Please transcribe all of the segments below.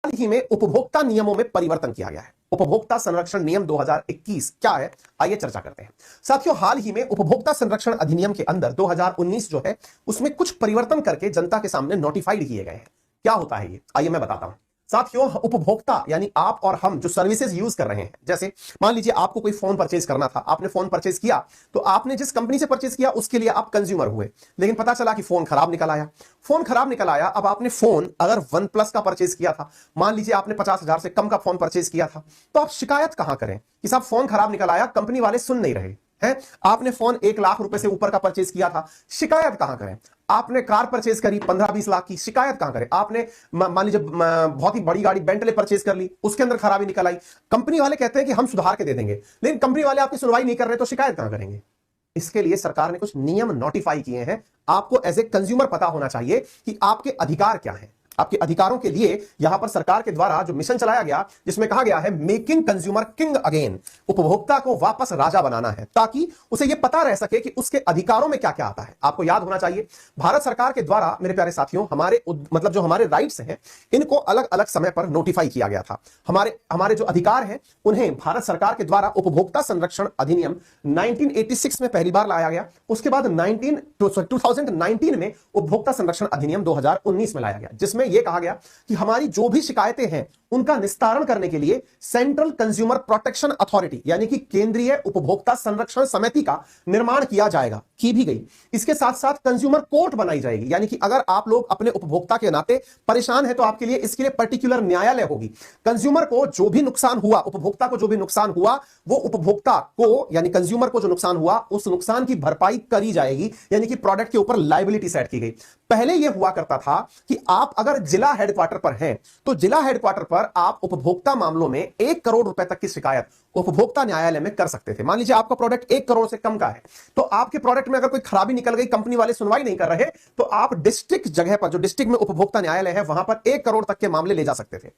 हाल ही में उपभोक्ता नियमों में परिवर्तन किया गया है। उपभोक्ता संरक्षण नियम 2021 क्या है, आइए चर्चा करते हैं। साथियों, हाल ही में उपभोक्ता संरक्षण अधिनियम के अंदर 2019 जो है उसमें कुछ परिवर्तन करके जनता के सामने नोटिफाइड किए गए हैं। क्या होता है ये, आइए मैं बताता हूं। साथियों, उपभोक्ता यानी आप और हम जो सर्विसेज यूज कर रहे हैं, जैसे मान लीजिए आपको कोई फोन परचेज करना था, आपने फोन परचेज किया, तो आपने जिस कंपनी से परचेज किया उसके लिए आप कंज्यूमर हुए, लेकिन पता चला कि फोन खराब निकल आया। फोन खराब निकल आया, अब आपने फोन अगर वन प्लस का परचेज किया था, मान लीजिए आपने 50,000 से कम का फोन परचेज किया था, तो आप शिकायत कहां करें कि साहब फोन खराब निकल आया, कंपनी वाले सुन नहीं रहे हैं। आपने फोन 1 लाख रुपए से ऊपर का परचेज किया था, शिकायत कहां करें। आपने कार परचेज करी 15-20 लाख की, शिकायत कहां करें। आपने मान लीजिए बहुत ही बड़ी गाड़ी बेंटले परचेज कर ली, उसके अंदर खराबी निकल आई, कंपनी वाले कहते हैं कि हम सुधार के दे देंगे, लेकिन कंपनी वाले आपकी सुनवाई नहीं कर रहे, तो शिकायत कहां करेंगे। इसके लिए सरकार ने कुछ नियम नोटिफाई किए हैं। आपको एज ए कंज्यूमर पता होना चाहिए कि आपके अधिकार क्या हैं। आपके अधिकारों के लिए यहां पर सरकार के द्वारा जो मिशन चलाया गया, जिसमें कहा गया है मेकिंग कंज्यूमर किंग अगेन, उपभोक्ता को वापस राजा बनाना है, ताकि उसे यह पता रह सके कि उसके अधिकारों में क्या क्या आता है। आपको याद होना चाहिए, भारत सरकार के द्वारा मेरे प्यारे साथियों, हमारे मतलब जो हमारे राइट्स हैं, इनको अलग अलग समय पर नोटिफाई किया गया था। हमारे जो अधिकार हैं उन्हें भारत सरकार के द्वारा उपभोक्ता संरक्षण अधिनियम 1986 में पहली बार लाया गया। उसके बाद 2019 में उपभोक्ता संरक्षण अधिनियम 2019 में लाया गया, जिसमें यह कहा गया कि हमारी जो भी शिकायतें हैं उनका निस्तारण करने के लिए सेंट्रल कंज्यूमर प्रोटेक्शन अथॉरिटी यानी कि केंद्रीय उपभोक्ता संरक्षण समिति का निर्माण किया जाएगा, की भी गई। इसके साथ साथ कंज्यूमर कोर्ट बनाई जाएगी, यानी कि अगर आप लोग अपने उपभोक्ता के नाते परेशान है तो आपके लिए इसके लिए पर्टिकुलर न्यायालय होगी। कंज्यूमर को जो भी नुकसान हुआ, उपभोक्ता को जो भी नुकसान हुआ, वो उपभोक्ता को यानी कंज्यूमर को जो नुकसान हुआ उस नुकसान की भरपाई करी जाएगी, यानी कि प्रोडक्ट के ऊपर लायबिलिटी सेट की गई। पहले यह हुआ करता था कि आप अगर जिला हेडक्वार्टर पर हैं तो जिला हेडक्वार्टर पर आप उपभोक्ता मामलों में 1 करोड़ रुपए तक की शिकायत उपभोक्ता न्यायालय में कर सकते थे। मान लीजिए आपका प्रोडक्ट 1 करोड़ से कम का है, तो आपके प्रोडक्ट में अगर कोई खराबी निकल गई, कंपनी वाले सुनवाई नहीं कर रहे, तो आप डिस्ट्रिक्ट जगह पर, जो डिस्ट्रिक्ट में उपभोक्ता न्यायालय है, वहां पर 1 करोड़ तक के मामले ले जा सकते थे।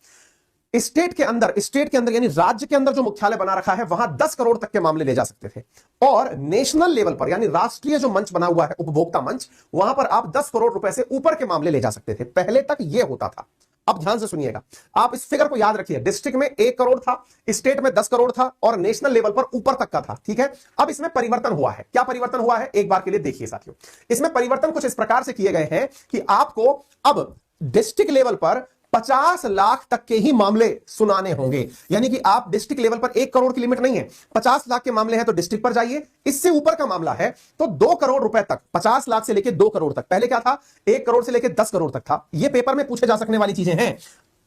स्टेट के अंदर यानी राज्य के अंदर जो मुख्यालय बना रखा है, वहां 10 करोड़ तक के मामले ले जा सकते थे। और नेशनल लेवल पर यानी राष्ट्रीय जो मंच बना हुआ है उपभोक्ता मंच, वहां पर आप 10 करोड़ रुपए से ऊपर के मामले ले जा सकते थे। पहले तक यह होता था। अब ध्यान से सुनिएगा, आप इस फिगर को याद रखिए। डिस्ट्रिक्ट में 1 करोड़ था, स्टेट में 10 करोड़ था और नेशनल लेवल पर ऊपर तक का था। ठीक है, अब इसमें परिवर्तन हुआ है। क्या परिवर्तन हुआ है, एक बार के लिए देखिए साथियों। इसमें परिवर्तन कुछ इस प्रकार से किए गए हैं कि आपको अब डिस्ट्रिक्ट लेवल पर 50 लाख तक के ही मामले सुनाने होंगे, यानी कि आप डिस्ट्रिक्ट लेवल पर 1 करोड़ की लिमिट नहीं है, 50 लाख के मामले हैं तो डिस्ट्रिक्ट पर जाइए। इससे ऊपर का मामला है तो 2 करोड़ रुपए तक, 50 लाख से लेकर 2 करोड़ तक। पहले क्या था, 1 करोड़ से लेकर 10 करोड़ तक था। ये पेपर में पूछे जा सकने वाली चीजें हैं।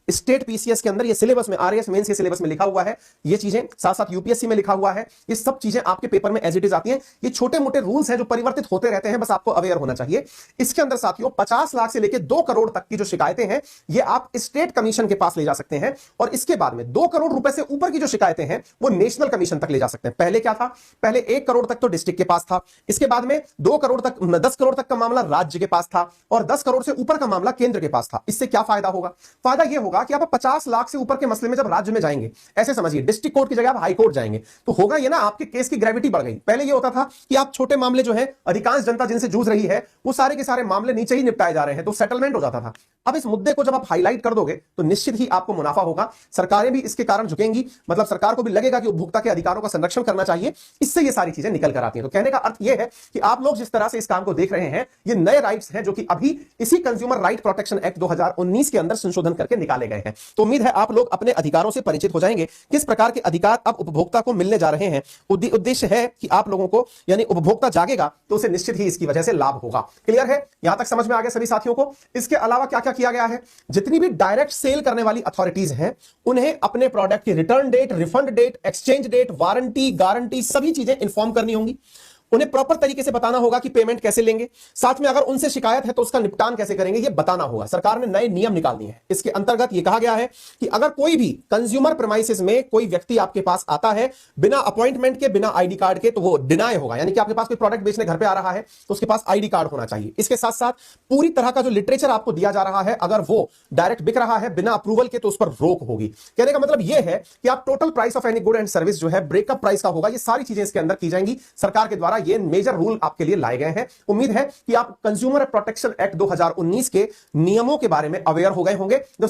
स्टेट पीसीएस के अंदर ये सिलेबस में, आरएएस मेंस के सिलेबस में लिखा हुआ है, ये चीजें साथ साथ यूपीएससी में लिखा हुआ है। ये सब चीजें आपके पेपर में एज इट इज आती हैं। ये छोटे मोटे रूल्स हैं जो परिवर्तित होते रहते हैं, बस आपको अवेयर होना चाहिए। इसके अंदर साथियों 50 लाख से लेकर 2 करोड़ तक की जो शिकायतें हैं, ये आप स्टेट कमीशन के पास ले जा सकते हैं। और इसके बाद में 2 करोड़ रुपए से ऊपर की जो शिकायतें हैं वो नेशनल कमीशन तक ले जा सकते हैं। पहले क्या था, पहले 1 करोड़ तक तो डिस्ट्रिक्ट के पास था, इसके बाद में 2 करोड़ तक, 10 करोड़ तक का मामला राज्य के पास था और 10 करोड़ से ऊपर का मामला केंद्र के पास था। इससे क्या फायदा होगा, फायदा यह होगा कि आप 50 लाख से ऊपर के मसले में जब राज्य में जाएंगे, ऐसे समझिए डिस्ट्रिक्ट कोर्ट की जगह आप हाई कोर्ट जाएंगे, तो होगा ये ना, आपके केस की ग्रेविटी बढ़ गई। पहले ये होता था कि आप छोटे मामले जो है, अधिकांश जनता जिनसे जूझ रही है, वो सारे के सारे मामले नीचे ही निपटाए जा रहे हैं, तो सेटलमेंट हो जाता था। अब इस मुद्दे को जब आप हाईलाइट कर दोगे तो निश्चित ही आपको मुनाफा होगा, सरकारें भी इसके कारण झुकेंगी, मतलब सरकार को भी लगेगा कि उपभोक्ता के अधिकारों का संरक्षण करना चाहिए। इससे ये सारी चीजें निकल कर आती हैं। तो कहने का अर्थ यह है कि आप लोग जिस तरह से इस काम को देख रहे हैं, ये नए राइट्स हैं जो कि अभी इसी कंज्यूमर राइट प्रोटेक्शन एक्ट 2019 के अंदर संशोधन करके निकाले गए हैं। तो उम्मीद है आप लोग अपने अधिकारों से परिचित हो जाएंगे, किस प्रकार के अधिकार अब उपभोक्ता को मिलने जा रहे हैं। उद्देश्य है कि आप लोगों को, यानी उपभोक्ता जागेगा तो उसे निश्चित ही इसकी वजह से लाभ होगा। क्लियर है, यहां तक समझ में आ गया सभी साथियों को। इसके अलावा क्या क्या किया गया है, जितनी भी डायरेक्ट सेल करने वाली अथॉरिटीज हैं, उन्हें अपने प्रोडक्ट की return date, refund date, exchange date, warranty, guarantee, सभी चीजें इंफॉर्म करनी होंगी। उन्हें प्रॉपर तरीके से बताना होगा कि पेमेंट कैसे लेंगे, साथ में अगर उनसे शिकायत है तो उसका निपटान कैसे करेंगे, ये बताना होगा। सरकार ने नए नियम निकाल दिए हैं। इसके अंतर्गत यह कहा गया है कि अगर कोई भी कंज्यूमर प्रेमाइसेस में कोई व्यक्ति आपके पास आता है बिना अपॉइंटमेंट के, बिना आईडी कार्ड के, तो वो डिनाई होगा, यानी कि आपके पास कोई प्रोडक्ट बेचने घर पे आ रहा है तो उसके पास आईडी कार्ड होना चाहिए। इसके साथ साथ पूरी तरह का जो लिटरेचर आपको दिया जा रहा है, अगर वो डायरेक्ट बिक रहा है बिना अप्रूवल के, तो उस पर रोक होगी। कहने का मतलब यह है कि आप total price of any good and service जो है ब्रेकअप प्राइस का होगा। ये सारी चीजें इसके अंदर की जाएंगी। सरकार के द्वारा ये मेजर रूल आपके लिए लाए गए हैं। उम्मीद है कि आप कंज्यूमर प्रोटेक्शन एक्ट 2019 के नियमों के बारे में अवेयर हो गए होंगे जो